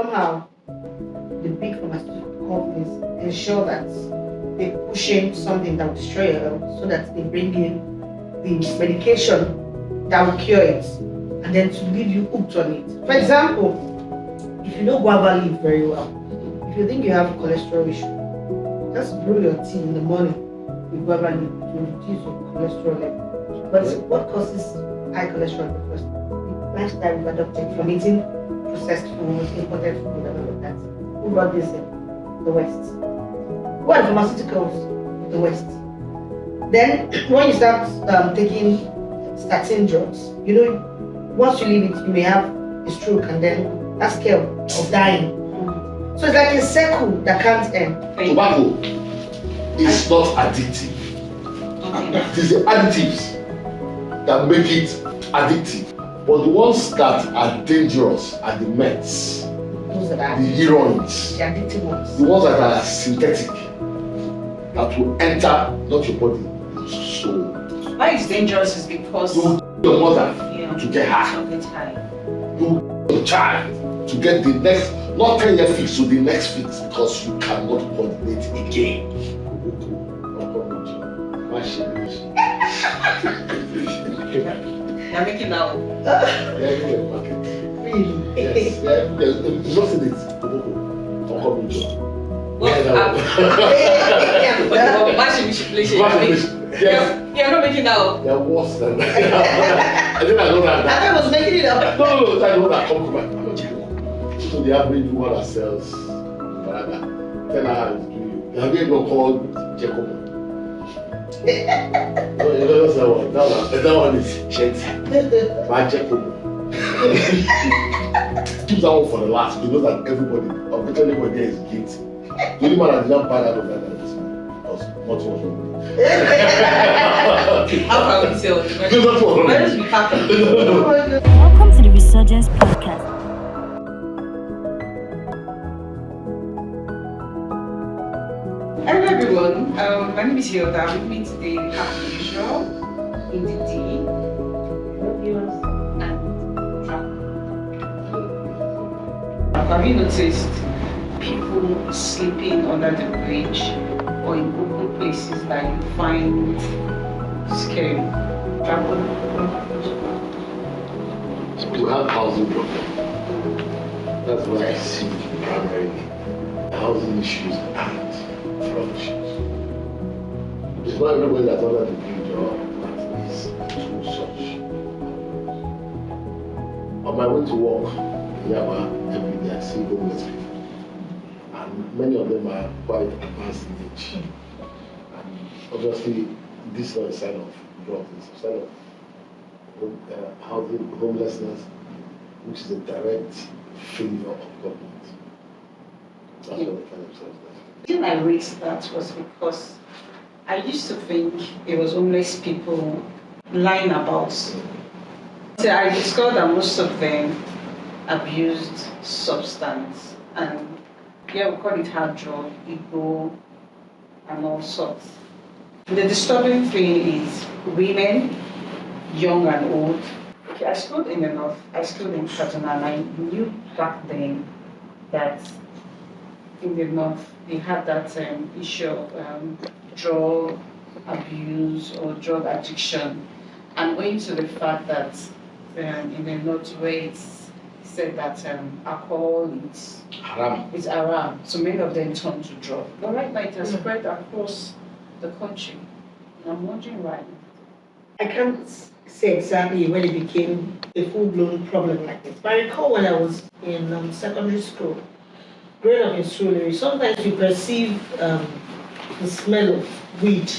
somehow the big pharmaceutical companies ensure that they push in something that will destroy your health so that they bring in the medication that will cure it and then to leave you hooked on it. For example, if you know guava leaf very well, if you think you have cholesterol issue, just brew your tea in the morning with guava leaf to reduce your cholesterol level. But what causes high cholesterol? Because the lifestyle we've adopted from eating processed foods, imported food, and all of that. Who brought this in? The West. Who are the pharmaceuticals? The West. Then, when you start taking statin drugs, you know, once you leave it, you may have a stroke and then that's scale of dying. So it's like a circle that can't end. Tobacco is not addictive. It is the additives that make it addictive. But the ones that are dangerous are the meds, the heroines, the addictive ones. the ones that are synthetic, that will enter not your body, your soul. Why it's dangerous is because You your mother to get high. You your child to get the next, not 10-year fix, so the next fix because you cannot coordinate again. You're making out. Really? Yes. You not see this. You're not making out. They're worse than that. I think I know that. I was making it up. No, I know that come from so the average woman that sells banana, tell her how it's doing. They have been called Jacob. No, you don't say one. That one is Chet. My Jacob. Keep that one for the last. You know that everybody, everybody there is guilty. The only man that did not buy that of that is not so much. How can we tell? Where does we happen? Welcome to the Resurgence Podcast. Hello everyone, my name is Hilda. With me today we have usual in the D and Draco. Have you noticed people sleeping under the bridge or in open places that you find scary? Draco? People have housing problems. That's what I see primarily. Housing issues and fraud issues. It's not everybody that's under the bridge or that is too such. On my way to work in Yaba every day, I see homeless people. And many of them are quite advanced in age. And obviously, this is not a sign of drugs, it's a sign of housing homelessness, which is a direct failure of government. That's what they find themselves there. The reason I raised that was because I used to think it was homeless people lying about. So I discovered that most of them abused substance, and we call it hard drug, ego, and all sorts. The disturbing thing is women, young and old. Okay, I schooled in the north, I schooled in Kaduna, and I knew back then that in the north they had that issue of drug abuse or drug addiction, and owing to the fact that in the north where it's said that alcohol is haram, so many of them turn to drug. But right now it has spread across the country, and I'm wondering why. I can't say exactly when it became a full-blown problem like this, but I recall when I was in secondary school, growing up in Surulere, sometimes you perceive the smell of weed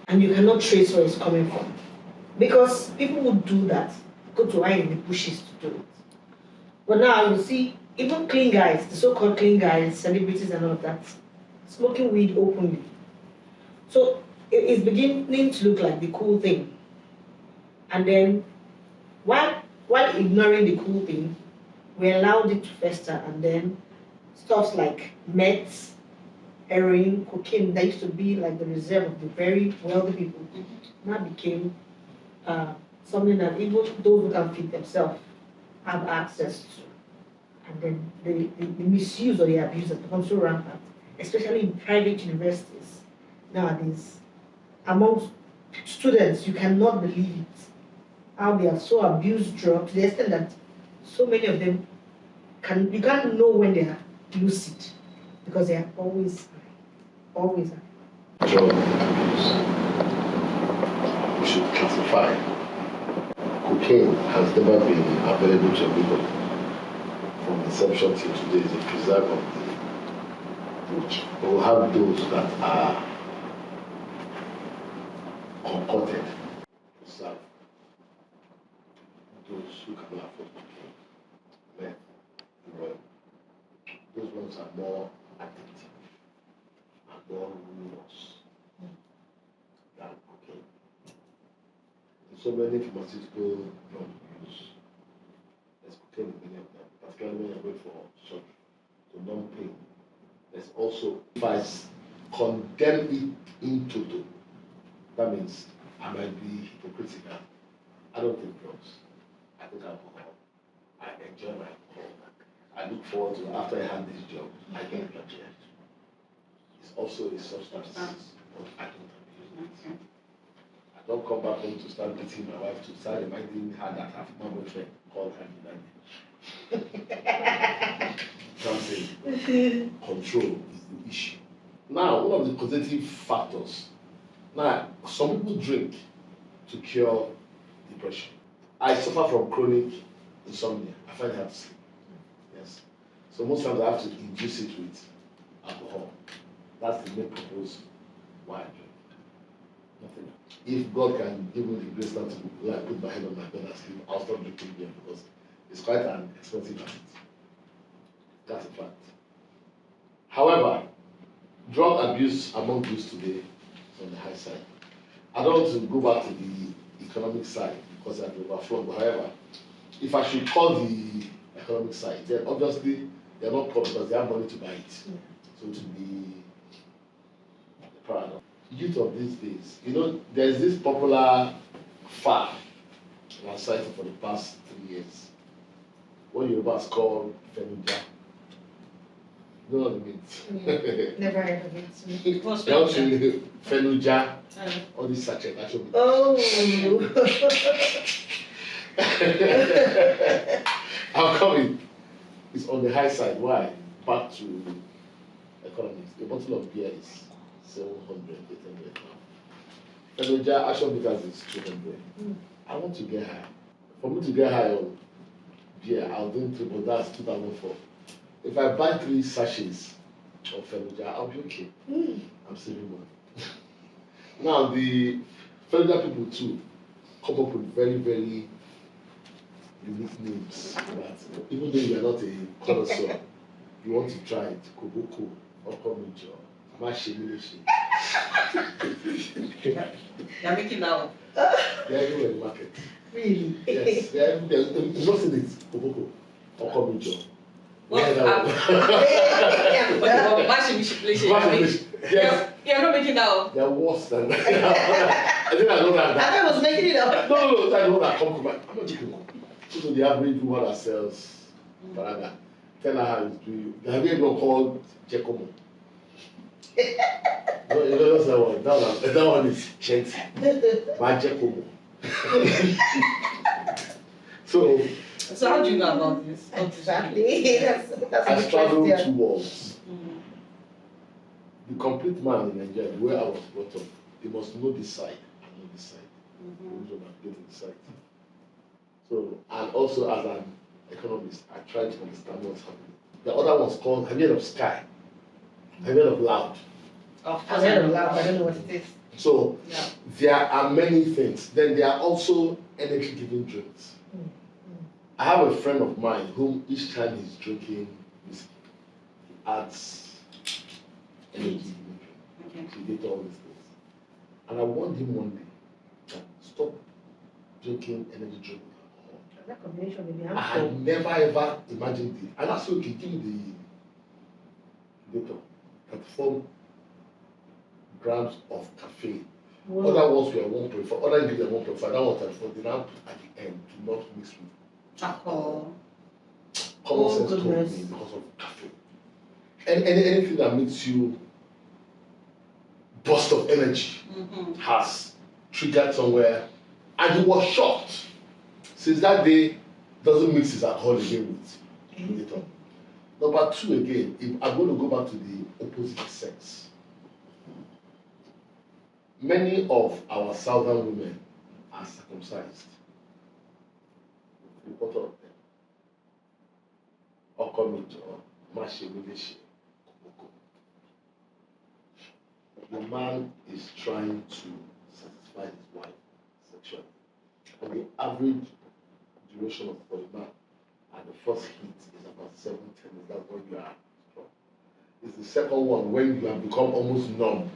and you cannot trace where it's coming from. Because people would do that, go to hide in the bushes to do it. But now you see, even clean guys, the so-called clean guys, celebrities and all of that, smoking weed openly. So it's beginning to look like the cool thing. And then, while ignoring the cool thing, we allowed it to fester, and then stuff like meth, heroin, cocaine, that used to be like the reserve of the very wealthy people, now became something that even those who can feed themselves have access to. And then the misuse or the abuse has become so rampant, especially in private universities nowadays. Amongst students, you cannot believe it. How they have so abused drugs to the extent that so many of them you can't know when they are lucid because they are always always Drug abuse. We should classify. Cocaine has never been available to everybody. From inception till today, is a preserve of the rich. But we have those that are concocted to serve those who can afford cocaine, meth, heroin. Those ones are more addictive and more ruinous than cocaine. In so many pharmaceutical drug use, there's cocaine in many of them, particularly when you're going for surgery to numb pain. There's also, if I condemn it in total, that means I might be hypocritical. I don't take drugs. I take alcohol. I enjoy my alcohol. I look forward to after I have this job, I get graduated. It's also a substance, but I don't abuse it. I don't come back home to start beating my wife to start reminding her that I have my boyfriend called her Milani. Something control is the issue. Now, one of the causative factors. Now, some people drink to cure depression. I suffer from chronic insomnia. I find it hard to sleep. Yes. So most times I have to induce it with alcohol. That's the main purpose why I drink. Nothing else. If God can give me the grace not to put my head on my bed and sleep, I'll stop drinking beer because it's quite an expensive habit. That's a fact. However, drug abuse among youth today is on the high side. I don't want to go back to the economic side because I've overflowed. However, if I should call the economic side, then obviously they're not poor because they have money to buy it. So it will be a paradox. Youth of these days, there's this popular fad in our society for the past 3 years. What Yorubas call Fenuja. You know what it means? never heard of it. What's Fenuja, all these sachets actually. Oh. I'm coming. It's on the high side. Why? Back to economics. A bottle of beer is 700, 800 now. Fenuja action because it's 200. I want to get high. For me to get high on beer, I'll drink 3, but that's 2004. If I buy 3 sachets of Fenuja, I'll be okay. I'm saving money. Now, the Fenuja people too come up with very, very unique names. That even though you are not a connoisseur, you want to try it. Koboko, Okomijo, Mashimishi. You're making that They're everywhere in the market. Really? Yes, they're everywhere. You've not seen it. Koboko, Okomijo. Yes. You're not making that up. They're worse than that. I think I know that. I was making it up. No, I know that come from I'm not joking. So the average woman that sells Paraga, tell her how it's doing. Have you ever called Jekomo? No, you know that's that one. That one is Chenti. My Jekomo. So how do you know about this? Exactly. That's I traveled 2 worlds. The complete man in Nigeria, the way I was brought up, they must know this side and know this side. Get inside. So, and also as an economist, I try to understand what's happening. The other one's called, have you heard of Sky? Have you heard of Loud? I've heard of Loud, I don't know what it is. So, there are many things. Then there are also energy-giving drinks. I have a friend of mine whom each time he's drinking whiskey, he adds energy-giving drink. So he did all these things. And I warned him one day that stop drinking energy drink with alcohol. That combination may be I harmful. had never ever imagined it. And I said, okay, give me the data. 34 grams of caffeine. Wow. Other ones were 1.4, other ingredients 1.5, that was 34. They now put at the end, do not mix with Alcohol. Common sense told goodness. me because of caffeine. Anything that makes you burst of energy has triggered somewhere, and he was shocked. Since that day, doesn't mix his alcohol again with it. Number two, again, if I'm going to go back to the opposite sex. Many of our southern women are circumcised. A lot of them. Okomito, Mashi, Mileshi, Koboko. The man is trying to satisfy his wife sexually. And the average duration of for a man at the first hit is about 7-10 minutes. That's when you are strong. It's the second one when you have become almost numb.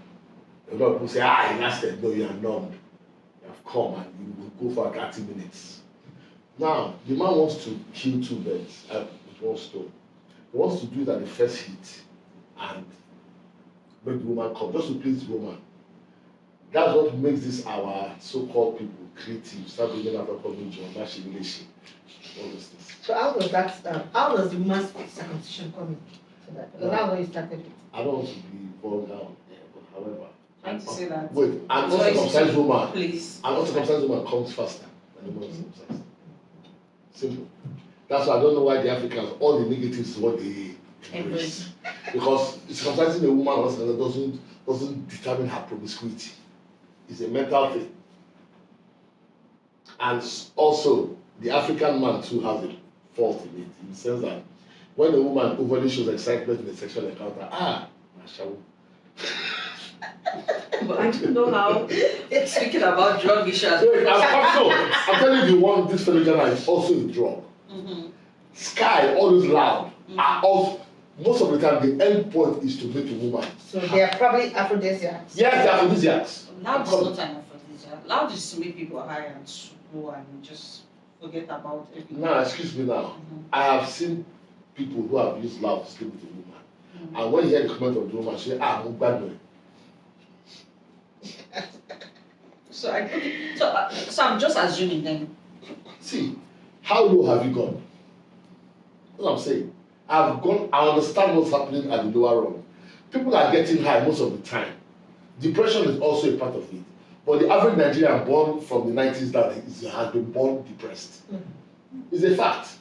A lot of people say, it lasted. No, you are numb. You have come and you will go for 30 minutes. Now, the man wants to kill two birds with one stone. He wants to do it at the first hit and make the woman come, just to please the woman. That's what makes this our so-called people creative, start bringing out of community, all those things. So how does that how does the woman's circumcision come in? So that, because that's what you started with. I don't want to be vulgar on there, but however. Trying to say that. Wait, an uncircumcised woman. Please. An uncircumcised woman comes faster than the woman circumcised. Simple. That's why I don't know why the Africans, all the negatives is what they embrace. Because circumcising a woman doesn't determine her promiscuity. It's a mental thing. And also, the African man too has a fault in it, in the sense that when a woman overly shows excitement in a sexual encounter, Mashawu. But I don't know how, speaking about drug issues. I'm telling you, this phenomenon is also a drug. Sky, always loud, are also, most of the time, the end point is to make a woman. So they are probably aphrodisiacs. Yes, they are aphrodisiacs. Loud is not an aphrodisiac. Loud is to make people high and slow and just forget about everything. Now, excuse me now. I have seen people who have used loud to sleep with a woman. And when you hear the comment of the woman, she say, I'm bad boy. So I'm just assuming then. See, how low have you gone? That's what I'm saying. I understand what's happening at the lower rung. People are getting high most of the time. Depression is also a part of it. But the average Nigerian born from the 90s down has been born depressed. It's a fact.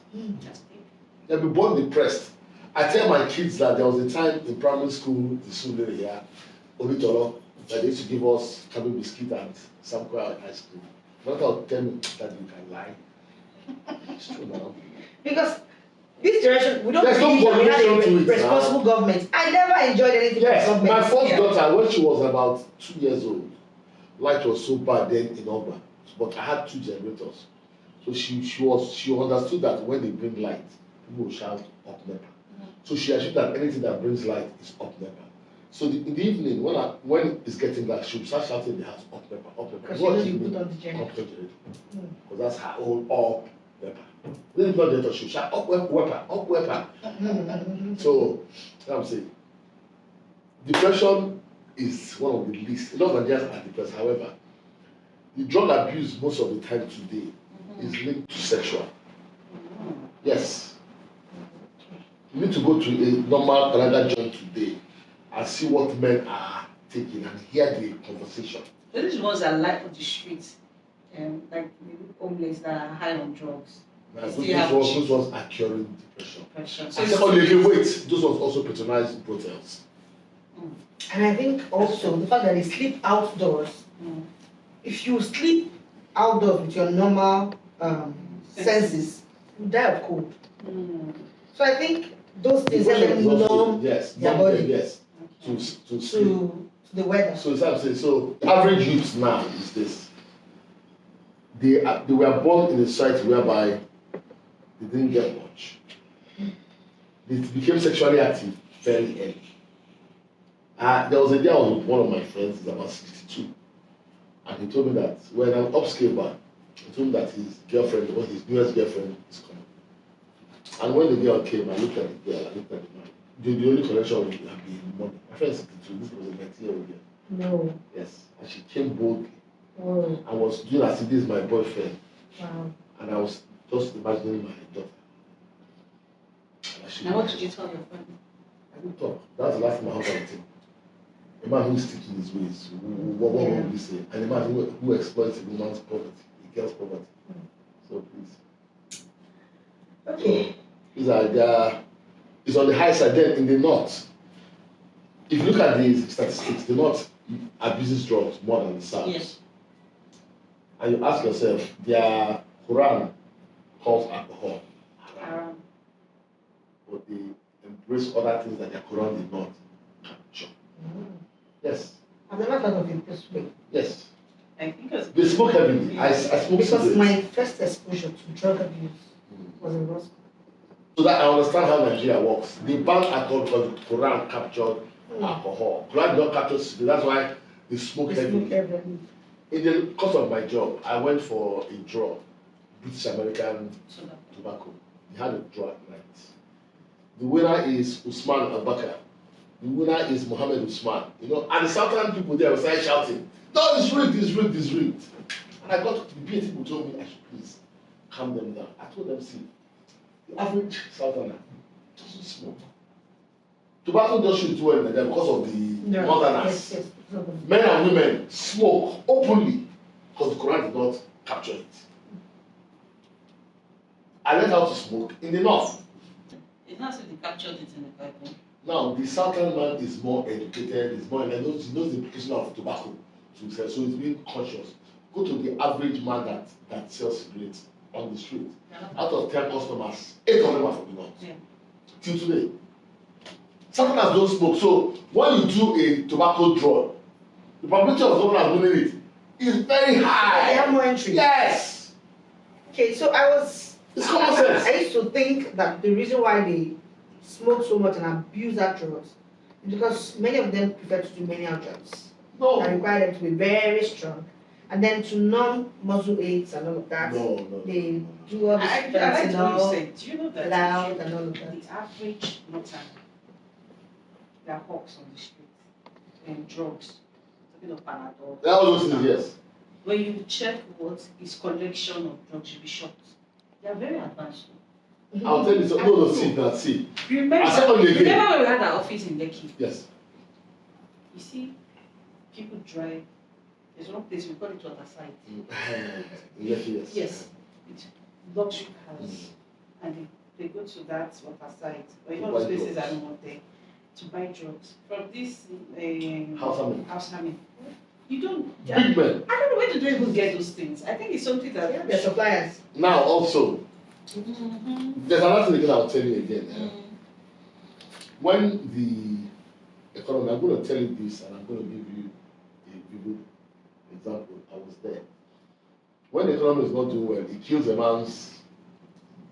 They've been born depressed. I tell my kids that there was a time in primary school in Sule here, Onitoro, that they used to give us Kabe biscuit and Samkwa ice cream. Not all tell me that you can lie. It's true now. Because this generation, we don't There's no believe that we had correlation to a it responsible government. I never enjoyed anything from Yes, government. my first daughter, when she was about 2 years old, light was so bad then in Oba, but I had 2 generators. So she understood that when they bring light, people will shout up NEPA. So she assumed that anything that brings light is up NEPA. So in the evening, when it's getting dark, she'll start shouting in the house, up NEPA, up NEPA. Because what you put on the generator. Because that's her own up NEPA. When it's not generator, she'll shout, up WEPA, up WEPA. So, that's what I'm saying. Depression is one of the least. A lot of Nigerians are depressed. However, the drug abuse most of the time today is linked to sexual. Yes. You need to go to a normal Canada joint today and see what men are taking and hear the conversation. Those are the ones that lie on the streets, like the homeless that are high on drugs. Those ones are curing depression. So wait, those ones also patronize brothels. And I think also the fact that they sleep outdoors. If you sleep outdoors with your normal senses, you die of cold. So I think those things help them numb their body to the weather. So it's I'm saying. So the average youth now is this: they were born in a society whereby they didn't get much. They became sexually active very early. There was a day I was with one of my friends, he's about 62, and he told me that when I'm upscale man, he told me that his girlfriend, or his newest girlfriend, is coming. And when the girl came, I looked at the girl, I looked at the man. The only connection would have been money. My friend is 62, this was a 19-year-old girl. No. Yes, and she came boldly. Oh. I was doing as if this is my boyfriend. Wow. And I was just imagining my daughter. And what did you tell your friend? I didn't talk. That's the last thing my husband did. A man who's sticking his ways, what would we say? And a man who exploits a woman's poverty, a girl's poverty. So please. Okay. So, it's on the high side. Then in the north, if you look at these statistics, the north abuses drugs more than the south. Yes. And you ask yourself, their Quran calls alcohol haram, but they embrace other things that their Quran did not capture. Yes. I've never thought of it this way. Yes. I think it's They smoke heavily. I smoke Because cigarettes. my first exposure to drug abuse was in law school. So that I understand how Nigeria works. They ban alcohol because the Quran captured alcohol. Quran did not capture cigarettes. That's why they smoke heavily. In the course of my job, I went for a draw, British American tobacco. They had a draw at night. The winner is Usman Abakar. The winner is Mohammed Usman. You know, and the southern people there were started shouting, "No, it's rigged, it's rigged, it's rigged." And I got to the BA people told me I should please calm them down. I told them, see, the average southerner doesn't smoke. Tobacco just should do it in them because of the northerners. Yes. Men and women smoke openly because the Quran did not capture it. I learned how to smoke in the north. It's not as if they captured it in the Bible. Now, the southern man is more educated, is more, he knows the implication of tobacco to sell, so he's being conscious. Go to the average man that sells cigarettes on the street. Out of 10 customers, 8 of them are from the north. Yeah. Till today. Southerners don't smoke, so when you do a tobacco draw, the probability of southerners winning it is very high. They have more entry. Yes. Okay, so It's common sense. I used to think that the reason why they smoke so much and abuse that drugs is because many of them prefer to do manual jobs No. that require them to be very strong. And then to numb muscle aches and all of that, No. they do all this I like what you fentanyl, said. Do you know that loud and all of that. the average northern, there are hawks on the street and drugs, talking of Panadol. All those things, yes. When you check what is collection of drugs, you'll be shocked. They are very advanced. I'll tell you something. No, see. Remember, I said only again. remember when we had our office in Lekki? Yes. You see, people drive. There's one place we call it waterside. Yes. Yes, it's luxury cars, and they go to that waterside, or even those places I don't want there, to buy drugs from this house harming. You don't. Big men. I don't know where do they even get those things. I think it's something that They're suppliers. Now also, there's another thing again I'll tell you again. When the economy, I'm going to tell you this, and I'm going to give you a vivid example. I was there. When the economy is not doing well, it kills a man's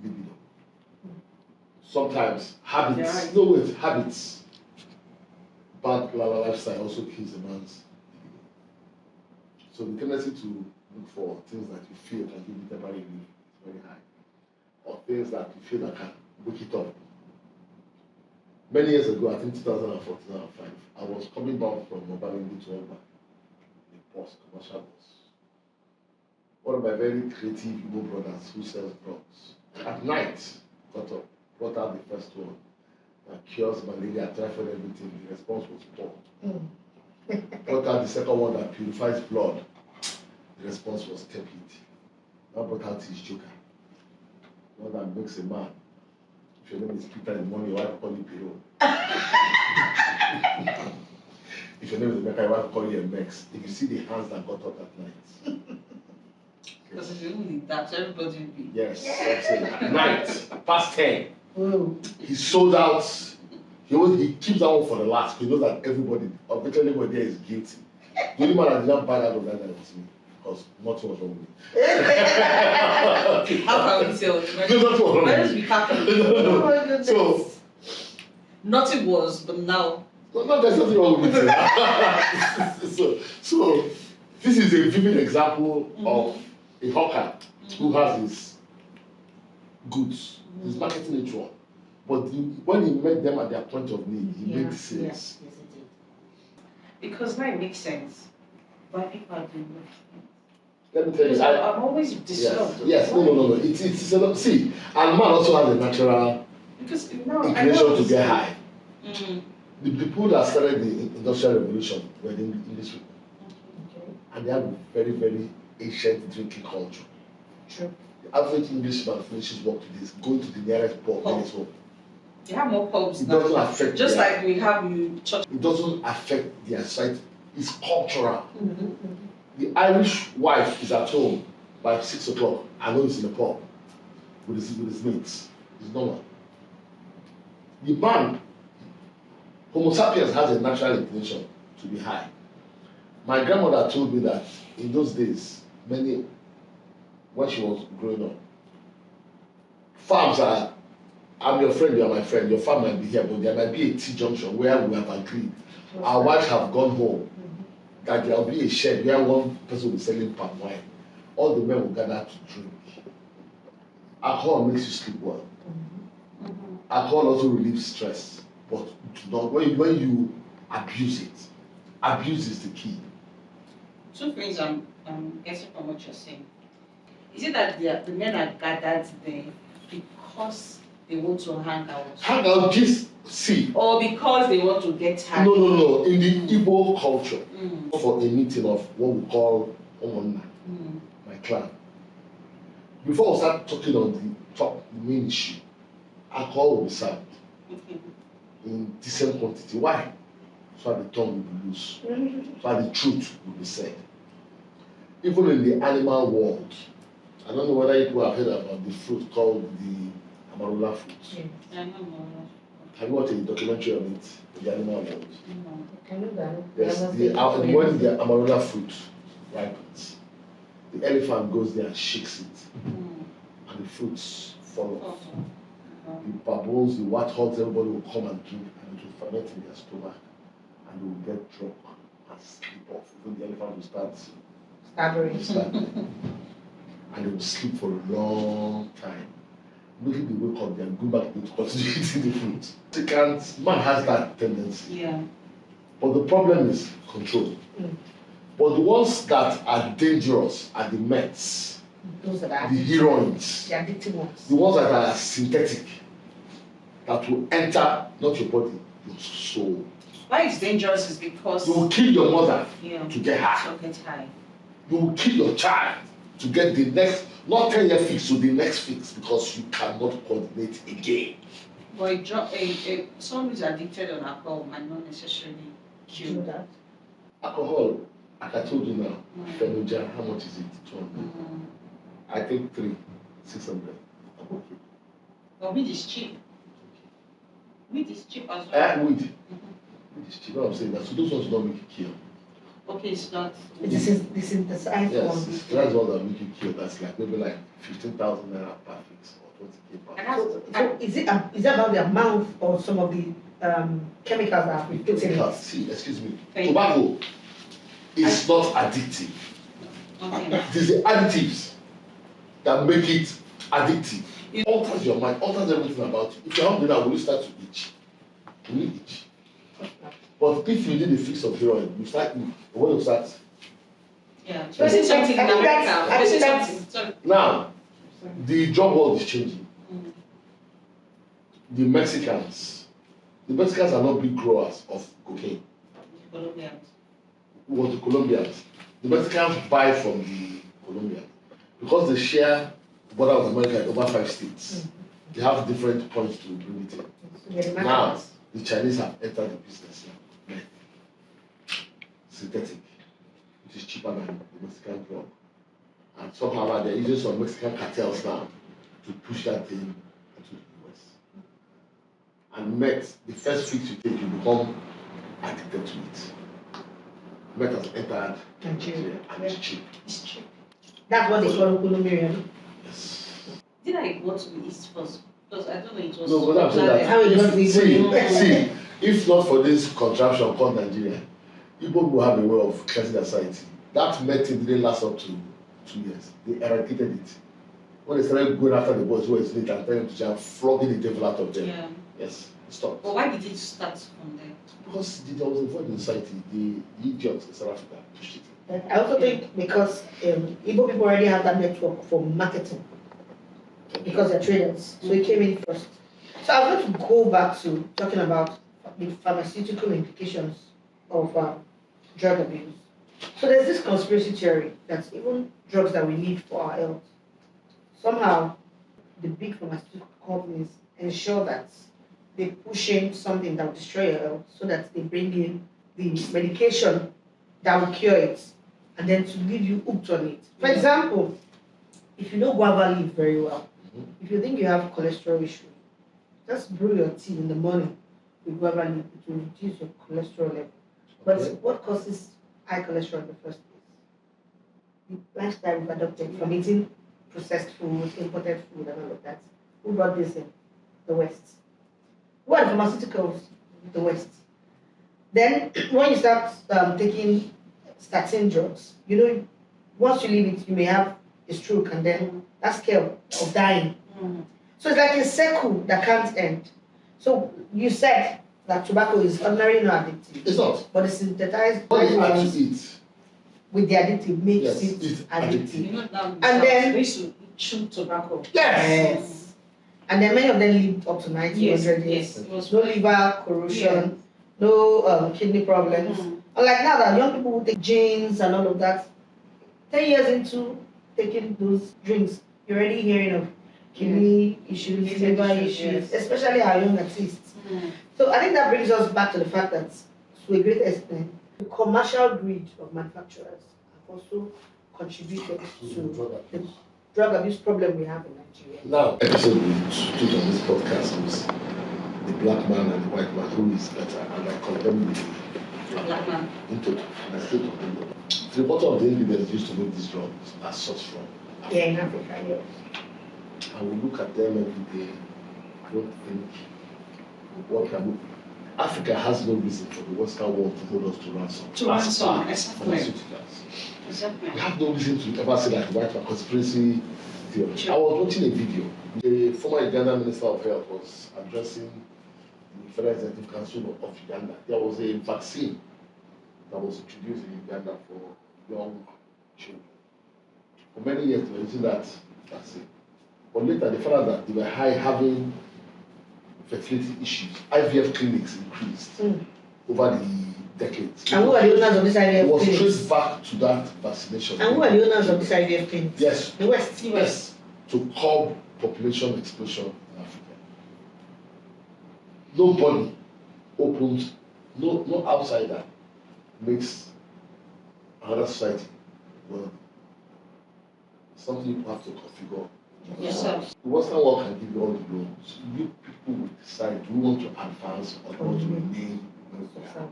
libido. Sometimes habits. No wait, habits. Bad lifestyle also kills a man's libido. So the tendency to look for things that you feel can give you temporary relief is very high, or things that you feel that can wake it up. Many years ago, I think 2004, 2005, I was coming back from Mobalingu to Ogba, a bus, commercial bus. One of my very creative Igbo brothers who sells drugs, at night, got up, brought out the first one, that cures malaria, typhoid, everything. The response was poor. Brought out the second one that purifies blood. The response was tepid. Now brought out his joker. One that makes a man. If your name is Peter in the morning, your wife will call you Pero. If your name is Emeka, your wife will call you Mex. If you see the hands that got up at night. because if you only that, everybody will be. Yes, that's it. At night, past 10. Whoa. He sold out. He keeps that one for the last. He knows that everybody, eventually everybody there is guilty. The only man that did not buy that of that night was me. Because nothing was wrong with me. How can we say No, nothing was wrong why with don't me. we happen? Oh my goodness. So, Nothing was, but now. no, there's nothing wrong with it. so, this is a vivid example of a hawker who has his goods. He's marketing it wrong. But when he met them at their point of need, he made sales. Yes, it did. Because now it makes sense why people are doing that. Let me tell Because you, I'm always disturbed. yes, no. See, and man also has a natural Because inclination to get high. Mm. The people that started the Industrial Revolution were the English people. Okay. And they have a very, very ancient drinking culture. True. The average Englishman finishes work today is going to the nearest pub in his home. They have more pubs It now. doesn't affect Just their, like we have church. it doesn't affect their sight. It's cultural. Mm-hmm. The Irish wife is at home by 6 o'clock. I know he's in the pub with his mates. It's normal. The man, Homo sapiens has a natural inclination to be high. My grandmother told me that in those days, when she was growing up, farms are, I'm your friend, you are my friend, your farm might be here, but there might be a T-junction where we have agreed. Our wives have gone home, that there will be a shed where one person will be selling palm wine. All the men will gather to drink. Alcohol makes you sleep well. Alcohol also relieves stress, but do not, when you abuse it, abuse is the key. Two things I'm getting from what you're saying. Is it that the men are gathered there because they want to hang out? Hang out, just see. Or because they want to get high? No. In the Igbo culture, Mm. for a meeting of what we call Omonna, my clan, before we start talking on the main issue, alcohol will be served in decent quantity. Why? So that the tongue will be loose, so that the truth will be said. Even in the animal world, I don't know whether you have heard about the fruit called the amarula fruit. I know more. Have you watched a documentary on it, the animal world? I know that. Yes, when the amarula fruit ripens, the elephant goes there and shakes it, and the fruits fall off. The baboons, the warthogs, everybody will come and drink, and it will ferment in their stomach, and they will get drunk and sleep off. Even the elephant will start staggering, and they will sleep for a long time. Making they wake up, they are going back to continue eating the fruit. Man has that tendency. Yeah. But the problem is control. But the ones that are dangerous are the meds, Those that are the heroines, the addictive ones. the ones that are synthetic, that will enter not your body, your soul. Why it's dangerous is because You will kill your mother yeah, to get high. to get high. You will kill your child to get the next, not 10-year fix, to the next fix, because you cannot coordinate again. But someone who's addicted on alcohol might not necessarily You know kill. that? Alcohol, like I told you now, Fenoja, how much is it? 200. I think 600. Okay. But weed is cheap. Weed is cheap as well. Weed. Weed is cheap. What I'm saying that so those ones don't make you kill. Okay, it's not. This is the iPhone. Yes, that's one that make you kill. That's like maybe like 15,000 naira per fix or 20K per fix. So is it about the amount or some of the chemicals that we put in it? See, excuse me. Thank Tobacco is not addictive. Okay. It is the additives that make it addictive. It alters your mind, alters everything about you. If you're hungry now, will you start to itch? Will you itch? But if you did a fix of heroin, you start, when you start. Yeah. So Person something in I think America. that's- I Person think that's- something. Sorry. Now, the drug world is changing. The Mexicans are not big growers of cocaine. Colombians. Was the Colombians. The Mexicans buy from the Colombians because they share the border of America in over 5 states. They have different points to bring it in. Now, the Chinese have entered the business now. Synthetic, which is cheaper than the Mexican drug. And somehow they're using some Mexican cartels now to push that thing into the US. And meth, the first fix you take, you become addicted to it. Meth has entered Nigeria and it's cheap. It's cheap. That's what they call Colombian. Yes. Did I go to the East first? Because I don't know it was. No, but I'm saying that. How it was the See, if not for this contraption called Nigeria, Igbo will have a way of cleansing their society. That method didn't last up to 2 years. They eradicated it. When they started going after the boys who were late and telling them to jam, flogging the devil out of them. Yeah. Yes, it stopped. But why did it start from there? Because there was a void in society. The idiots in South Africa pushed it. I also think because Igbo people already have that network for marketing because they're traders, so it came in first. So I was going to go back to talking about the pharmaceutical implications of drug abuse. So there's this conspiracy theory that even drugs that we need for our health, somehow the big pharmaceutical companies ensure that they push in something that will destroy your health so that they bring in the medication that will cure it and then to leave you hooked on it. For example, if you know guava leaf very well, if you think you have cholesterol issue, just brew your tea in the morning with guava leaf, it will reduce your cholesterol level. But what causes high cholesterol in the first place? The lifestyle we've adopted from eating processed food, imported food, and all of that. Who brought this in? The West. Who are the pharmaceuticals? The West. Then, when you start taking statin drugs, you know, once you leave it, you may have a stroke, and then that's scale of dying. So it's like a circle that can't end. So you said that tobacco is ordinarily not addictive. It's not. But the synthesized What you ones actually eat, with the additive makes yes, it it's addictive. You know, now And then- we used to chew tobacco. Yes. And then many of them lived up to 90, Yes, 100 yes. years. It was No liver corrosion, no kidney problems. Unlike now that young people who take gins and all of that, 10 years into taking those drinks, you're already hearing of kidney issues, Kidney liver issues, issues, yes. especially our young artists. So I think that brings us back to the fact that, to a great extent, the commercial greed of manufacturers have also contributed to the drug abuse problem we have in Nigeria. now, episode we took on this podcast was the black man and the white man, who is better, and I condemn the Black man. into it, and I still condemn them. The bottom of the ingredients used to make these drugs are sourced from Africa. Yeah, in Africa, yes. And we look at them every day. I don't think what can we. Africa has no reason for the Western world to hold us to ransom. To ransom, As far as exactly. pharmaceuticals. Exactly. We have no reason to ever say that the white man conspiracy theory. I was watching a video. The former Uganda Minister of Health was addressing the Federal Executive Council of Uganda. There was a vaccine that was introduced in Uganda for young children. For many years, they were using that vaccine. But later, they found out that they were having fertility issues. IVF clinics increased over the decades. And who are the owners of this It IVF was clinics? traced back to that vaccination. And who are the owners of this IVF clinics? Yes. The West. Yes. To curb population explosion in Africa. Nobody opens, no outsider makes another society well. Something you have to configure. Yourself. The Western world can give you all the loans. You people will decide, do you want to advance or do you want to remain where you are?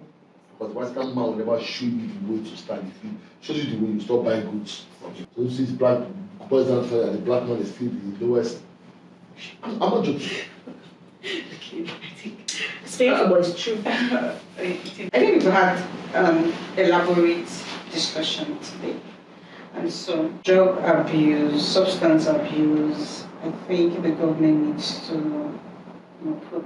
Because Western man will never show you the way to start. If he shows you the way, you stop buying goods from him. So you see, black boys down there, the black man is still the lowest. I'm not joking. It's painful, but it's true. I think we've had elaborate discussion today. And so, drug abuse, substance abuse, I think the government needs to put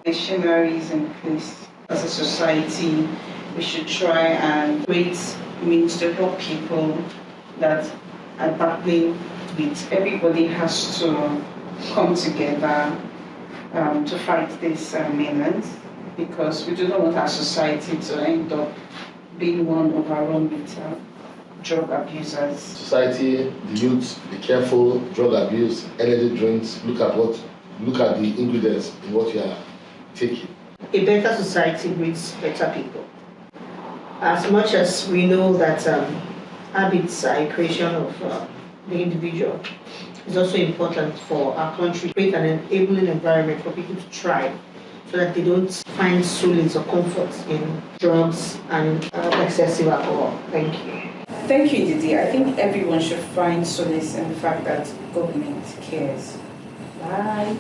machineries in place. As a society, we should try and create means to help people that are battling with. Everybody has to come together to fight this menace, because we do not want our society to end up being one overrun with drug abusers. Society, the youth, be careful. Drug abuse, energy drinks. Look at the ingredients in what you are taking. A better society breeds better people. As much as we know that habits are a creation of the individual, it's also important for our country to create an enabling environment for people to thrive, so that they don't find solace or comfort in drugs and excessive alcohol. Thank you. Thank you, Didi. I think everyone should find solace in the fact that government cares. Bye.